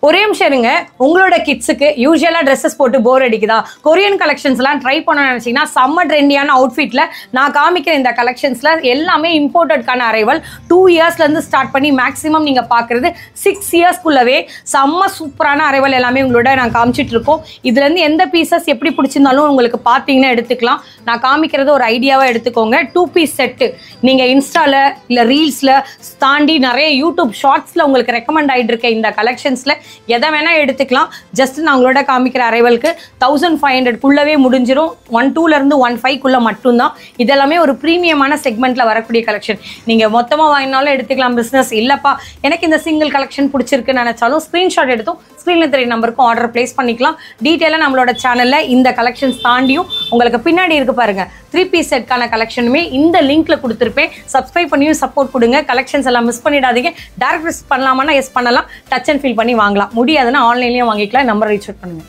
ஒரே நிமிஷம் இருங்க. உங்களோட கிட்ஸுக்கு யூஸ்வலா ட்ரெஸ்ஸஸ் போட்டு போர் அடிக்குதா? கொரியன் கலெக்ஷன்ஸ்லாம் ட்ரை பண்ணணும்னு நினைச்சீங்கன்னா செம்ம ட்ரெண்டியான அவுட்ஃபிட்ல நான் காமிக்கிற இந்த கலெக்ஷன்ஸ்ல எல்லாமே இம்போர்ட்டட்கான அரைவல் 2 இயர்ஸ்ல இருந்து ஸ்டார்ட் பண்ணி மேக்ஸிமம் நீங்க பாக்குறது 6 இயர்ஸ்க்குள்ளவே செம்ம சூப்பரான அரைவல் எல்லாமே உங்களோட நான் காமிச்சிட்டு இருக்கோம். இதுல இருந்து எந்த பீசஸ் எப்படி பிடிச்சிருந்தாலும் உங்களுக்கு பாத்தீங்கன்னா எடுத்துக்கலாம். நான் காமிக்கிறது ஒரு ஐடியாவா எடுத்துக்கோங்க. 2 பீஸ் செட்டு நீங்க இன்ஸ்டால இல்ல ரீல்ஸ்ல தாண்டி நிறைய யூடியூப் ஷார்ட்ஸ்ல உங்களுக்கு ரெக்கமெண்ட் ஆயிட்டு இருக்க இந்த கலெக்ஷன்ஸ்ல எதை வேணா எடுத்துக்கலாம். ஜஸ்ட் நான் உங்களோட காமிக்கிற அரைவலுக்கு 1500 குள்ளவே முடிஞ்சிரும். 12 இருந்து 15 குள்ள மட்டும்தான். இதெல்லாமே ஒரு பிரீமியமான செக்மெண்ட்ல வரக்கூடிய கலெக்ஷன். நீங்க மொத்தமா வாங்கினாலும் எடுத்துக்கலாம். பிசினஸ் இல்லப்பா எனக்கு இந்த சிங்கிள் கலெக்ஷன் பிடிச்சிருக்குன்னு நினைச்சாலும் ஸ்கிரீன்ஷாட் எடுத்தும் ஸ்கிரீன்ல தெரிய நம்பருக்கு ஆர்டர் பிளேஸ் பண்ணிக்கலாம். டீட்டெயிலா நம்மளோட சேனல்ல இந்த கலெக்ஷன்ஸ் தாண்டியும் உங்களுக்கு பின்னாடி இருக்கு பாருங்க 3 பீஸ் செட்கான கலெக்ஷனுமே இந்த லிங்க்ல கொடுத்துருப்பேன். சப்ஸ்கிரைப் பண்ணியும் சப்போர்ட் கொடுங்க. கலெக்ஷன்ஸ் எல்லாம் மிஸ் பண்ணிடாதீங்க. டைரக்ட் விசிட் பண்ணலாமா? எஸ் பண்ணலாம். டச் அண்ட் ஃபீல் பண்ணி வாங்கலாம். முடியாதுன்னா ஆன்லைன்லயும் வாங்கிக்கலாம். நம்பர் ரீச் அவுட் பண்ணுங்க.